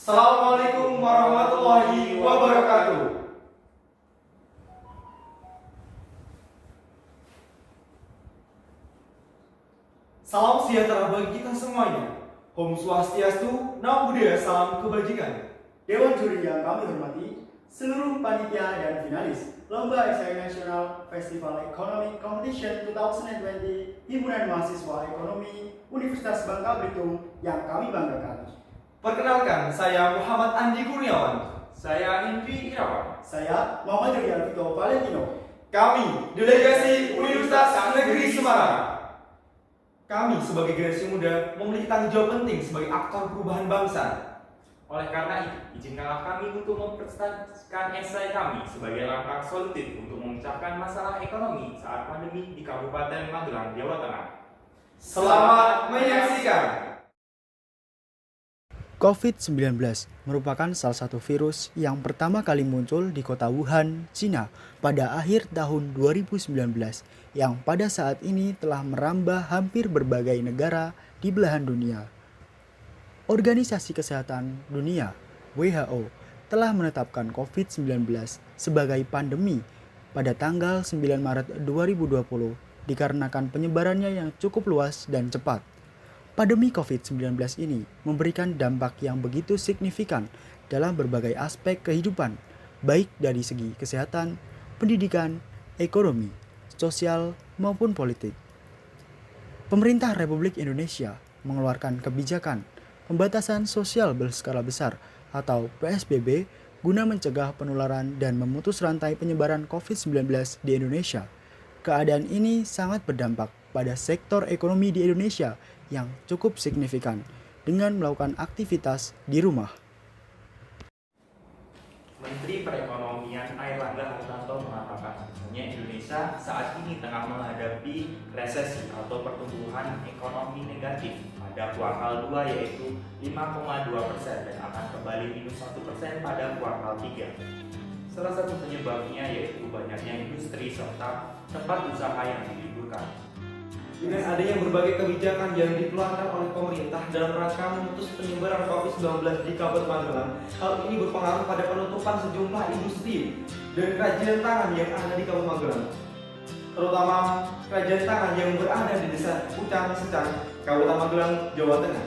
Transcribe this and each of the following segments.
Assalamualaikum warahmatullahi wabarakatuh. Salam sejahtera bagi kita semuanya. Om Swastiastu, Namo Buddhaya, salam kebajikan. Dewan juri yang kami hormati, seluruh panitia dan finalis Lomba Esai Nasional Festival Economic Competition 2020 Himpunan Mahasiswa Ekonomi Universitas Bangka Belitung yang kami banggakan. Perkenalkan, saya Muhammad Andi Kurniawan. Saya Indri Irawan. Saya Muhammad Yuri Alvito Valentino. Kami, Delegasi Universitas Negeri Semarang. Kami sebagai generasi muda memiliki tanggung jawab penting sebagai aktor perubahan bangsa. Oleh karena itu, izinkanlah kami untuk mempresentasikan esai kami sebagai langkah solutif untuk memecahkan masalah ekonomi saat pandemi di Kabupaten Magelang, Jawa Tengah. Selamat menyaksikan. COVID-19 merupakan salah satu virus yang pertama kali muncul di kota Wuhan, Cina pada akhir tahun 2019 yang pada saat ini telah merambah hampir berbagai negara di belahan dunia. Organisasi Kesehatan Dunia (WHO) telah menetapkan COVID-19 sebagai pandemi pada tanggal 9 Maret 2020 dikarenakan penyebarannya yang cukup luas dan cepat. Pandemi COVID-19 ini memberikan dampak yang begitu signifikan dalam berbagai aspek kehidupan, baik dari segi kesehatan, pendidikan, ekonomi, sosial, maupun politik. Pemerintah Republik Indonesia mengeluarkan kebijakan pembatasan sosial berskala besar atau PSBB guna mencegah penularan dan memutus rantai penyebaran COVID-19 di Indonesia. Keadaan ini sangat berdampak pada sektor ekonomi di Indonesia yang cukup signifikan dengan melakukan aktivitas di rumah. Menteri Perekonomian Airlangga Hartarto mengatakan bahwasanya Indonesia saat ini tengah menghadapi resesi atau pertumbuhan ekonomi negatif pada kuartal 2 yaitu 5,2% dan akan kembali minus 1% pada kuartal 3. Salah satu penyebabnya yaitu banyaknya industri serta tempat usaha yang diliburkan. Dengan adanya berbagai kebijakan yang dikeluarkan oleh pemerintah dalam rangka memutus penyebaran COVID-19 di Kabupaten Magelang, hal ini berpengaruh pada penutupan sejumlah industri dan kerajinan tangan yang ada di Kabupaten Magelang, terutama kerajinan tangan yang berada di Desa Pucang Secang, Kabupaten Magelang, Jawa Tengah.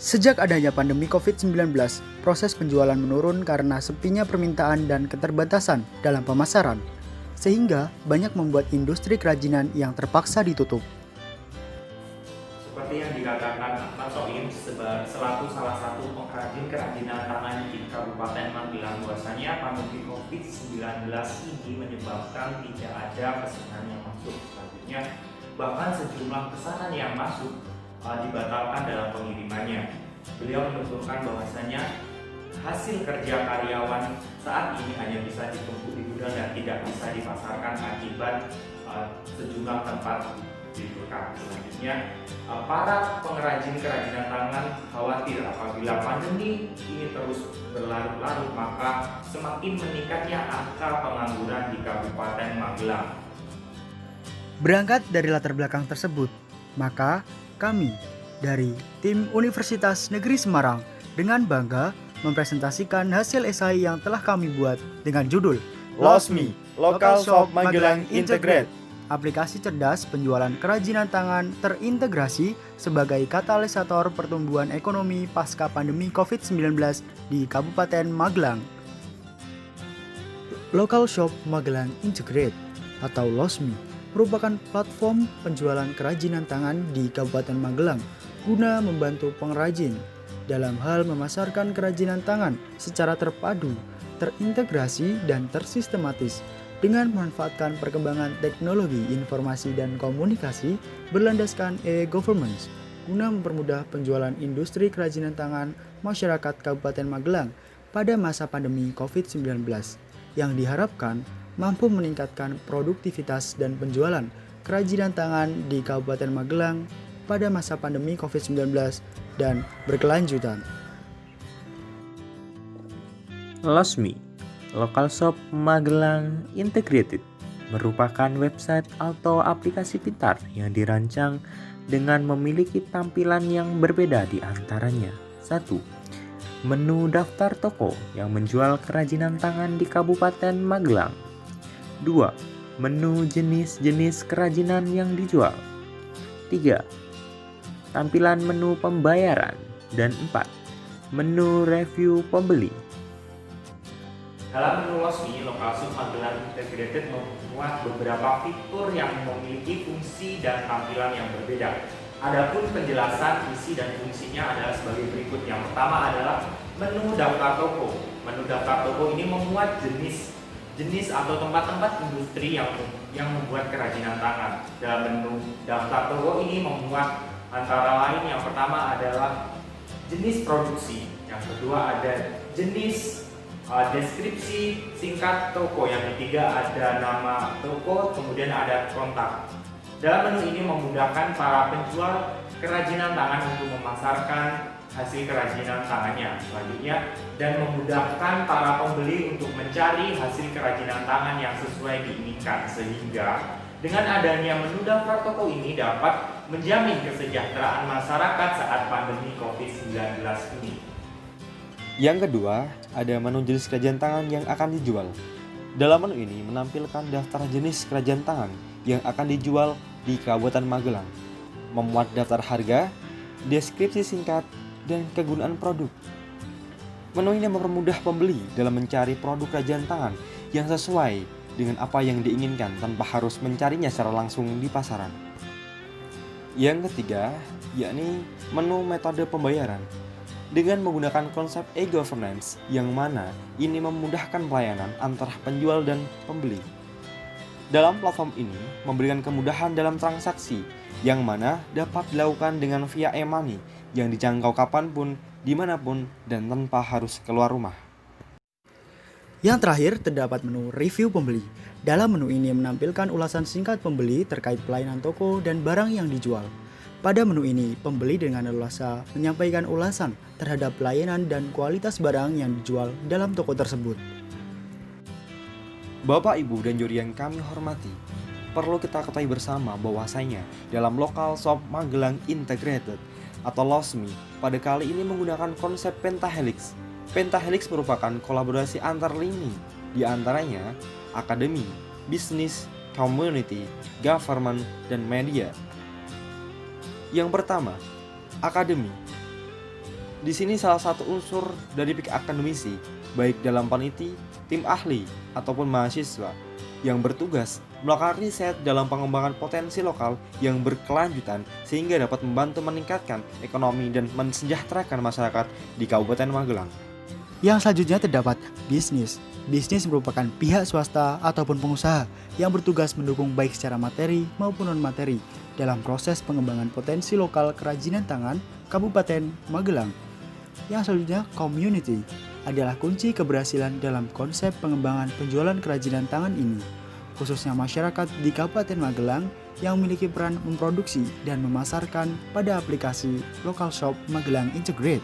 Sejak adanya pandemi COVID-19, proses penjualan menurun karena sepinya permintaan dan keterbatasan dalam pemasaran, sehingga banyak membuat industri kerajinan yang terpaksa ditutup. Seperti yang dikatakan Ahmad Soim selaku salah satu pengrajin kerajinan tangan di Kabupaten Magelang, bahwasanya pandemi COVID-19 ini menyebabkan tidak ada pesanan yang masuk. Selanjutnya, bahkan sejumlah pesanan yang masuk dibatalkan dalam pengirimannya. Beliau menuturkan bahwasanya hasil kerja karyawan saat ini hanya bisa ditumpuk di gudang dan tidak bisa dipasarkan akibat sejumlah tempat diliburkan. Selanjutnya, para pengrajin kerajinan tangan khawatir apabila pandemi ini terus berlarut-larut maka semakin meningkatnya angka pengangguran di Kabupaten Magelang. Berangkat dari latar belakang tersebut, maka kami dari tim Universitas Negeri Semarang dengan bangga mempresentasikan hasil esai yang telah kami buat dengan judul LOSMI, Local Shop Magelang Integrate. Aplikasi cerdas penjualan kerajinan tangan terintegrasi sebagai katalisator pertumbuhan ekonomi pasca pandemi COVID-19 di Kabupaten Magelang. Local Shop Magelang Integrate atau LOSMI merupakan platform penjualan kerajinan tangan di Kabupaten Magelang guna membantu pengrajin dalam hal memasarkan kerajinan tangan secara terpadu, terintegrasi, dan tersistematis dengan memanfaatkan perkembangan teknologi informasi dan komunikasi berlandaskan e-government guna mempermudah penjualan industri kerajinan tangan masyarakat Kabupaten Magelang pada masa pandemi COVID-19 yang diharapkan mampu meningkatkan produktivitas dan penjualan kerajinan tangan di Kabupaten Magelang pada masa pandemi COVID-19 dan berkelanjutan. LOSMI, Local Shop Magelang Integrated, merupakan website atau aplikasi pintar yang dirancang dengan memiliki tampilan yang berbeda di antaranya. 1. Menu daftar toko yang menjual kerajinan tangan di Kabupaten Magelang. 2. Menu jenis-jenis kerajinan yang dijual. 3. Tampilan menu pembayaran. Dan 4. Menu review pembeli. Dalam menu Losmi, Lokal Shop Magelang Integrated memuat beberapa fitur yang memiliki fungsi dan tampilan yang berbeda. Adapun penjelasan isi dan fungsinya adalah sebagai berikut. Yang pertama adalah menu daftar toko. Menu daftar toko ini memuat jenis atau tempat-tempat industri yang membuat kerajinan tangan. Dalam menu daftar toko ini memuat antara lain yang pertama adalah jenis produksi, yang kedua ada jenis deskripsi singkat toko, yang ketiga ada nama toko, kemudian ada kontak. Dalam menu ini memudahkan para penjual kerajinan tangan untuk memasarkan hasil kerajinan tangannya selanjutnya, dan memudahkan para pembeli untuk mencari hasil kerajinan tangan yang sesuai diinginkan, sehingga dengan adanya menu daftar toko ini dapat menjamin kesejahteraan masyarakat saat pandemi COVID-19 ini. Yang kedua, ada menu jenis kerajinan tangan yang akan dijual. Dalam menu ini menampilkan daftar jenis kerajinan tangan yang akan dijual di Kabupaten Magelang, memuat daftar harga, deskripsi singkat, dan kegunaan produk. Menu ini mempermudah pembeli dalam mencari produk kerajinan tangan yang sesuai dengan apa yang diinginkan tanpa harus mencarinya secara langsung di pasaran. Yang ketiga, yakni menu metode pembayaran. Dengan menggunakan konsep e-governance yang mana ini memudahkan pelayanan antara penjual dan pembeli. Dalam platform ini memberikan kemudahan dalam transaksi yang mana dapat dilakukan dengan via e-money yang dijangkau kapanpun, dimanapun, dan tanpa harus keluar rumah. Yang terakhir, terdapat menu review pembeli. Dalam menu ini menampilkan ulasan singkat pembeli terkait pelayanan toko dan barang yang dijual. Pada menu ini, pembeli dengan leluasa menyampaikan ulasan terhadap pelayanan dan kualitas barang yang dijual dalam toko tersebut. Bapak, Ibu, dan juri yang kami hormati, perlu kita ketahui bersama bahwasanya dalam Lokal Shop Magelang Integrated atau LOSMI pada kali ini menggunakan konsep pentahelix. Pentahelix merupakan kolaborasi antar lini, di antaranya akademi, bisnis, community, government, dan media. Yang pertama, akademi. Di sini salah satu unsur dari pihak akademisi, baik dalam peneliti, tim ahli, ataupun mahasiswa, yang bertugas melakukan riset dalam pengembangan potensi lokal yang berkelanjutan sehingga dapat membantu meningkatkan ekonomi dan mensejahterakan masyarakat di Kabupaten Magelang. Yang selanjutnya terdapat bisnis. Bisnis merupakan pihak swasta ataupun pengusaha yang bertugas mendukung baik secara materi maupun non-materi dalam proses pengembangan potensi lokal kerajinan tangan Kabupaten Magelang. Yang selanjutnya, community adalah kunci keberhasilan dalam konsep pengembangan penjualan kerajinan tangan ini, khususnya masyarakat di Kabupaten Magelang yang memiliki peran memproduksi dan memasarkan pada aplikasi Lokal Shop Magelang Integrate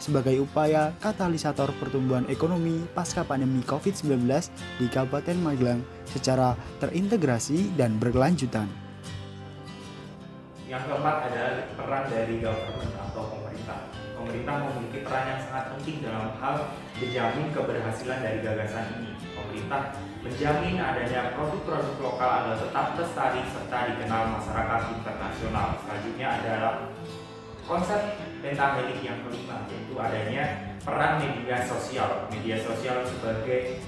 sebagai upaya katalisator pertumbuhan ekonomi pasca pandemi COVID-19 di Kabupaten Magelang secara terintegrasi dan berkelanjutan. Yang keempat adalah peran dari government atau pemerintah. Pemerintah memiliki peran yang sangat penting dalam hal menjamin keberhasilan dari gagasan ini. Pemerintah menjamin adanya produk-produk lokal agar tetap lestari serta dikenal masyarakat internasional. Selanjutnya adalah konsep pentahelix yang kelima, yaitu adanya peran media sosial. Media sosial sebagai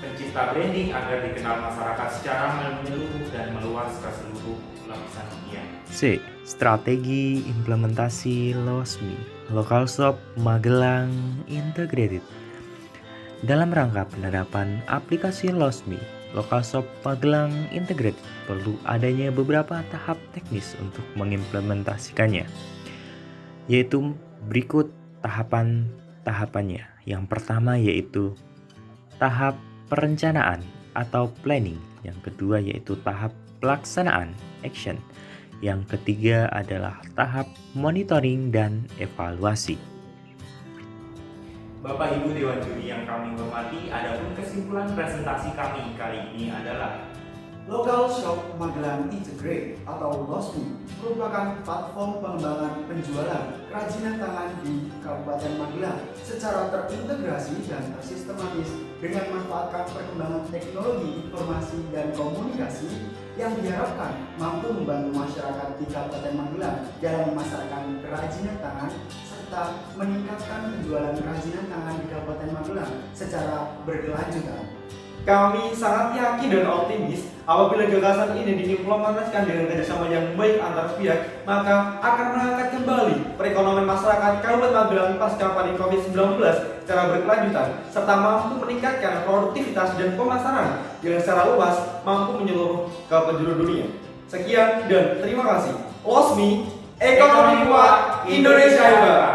pencipta branding agar dikenal masyarakat secara menyeluruh dan meluas ke seluruh lapisan dunia. C. Strategi implementasi LOSMI, Lokal Shop Magelang Integrated. Dalam rangka penerapan aplikasi LOSMI, Lokal Shop Magelang Integrated perlu adanya beberapa tahap teknis untuk mengimplementasikannya, yaitu berikut tahapannya. Yang pertama yaitu tahap perencanaan atau planning, yang kedua yaitu tahap pelaksanaan action, yang ketiga adalah tahap monitoring dan evaluasi. Bapak Ibu Dewan Juri yang kami hormati, adapun kesimpulan presentasi kami kali ini adalah Lokal Shop Magelang Integrate atau LOSMI merupakan platform pengembangan penjualan kerajinan tangan di Kabupaten Magelang secara terintegrasi dan tersistematis dengan memanfaatkan perkembangan teknologi informasi dan komunikasi yang diharapkan mampu membantu masyarakat di Kabupaten Magelang dalam memasarkan kerajinan tangan serta meningkatkan penjualan kerajinan tangan di Kabupaten Magelang secara berkelanjutan. Kami sangat yakin dan optimis apabila gagasan ini diimplementasikan dengan kerjasama yang baik antar pihak, maka akan mengangkat kembali perekonomian masyarakat Kabupaten Magelang pasca pandemi COVID-19 secara berkelanjutan, serta mampu meningkatkan produktivitas dan pemasaran yang secara luas mampu menyeluruh ke penjuru dunia. Sekian dan terima kasih. Losmi, ekonomi kuat, Indonesia hebat.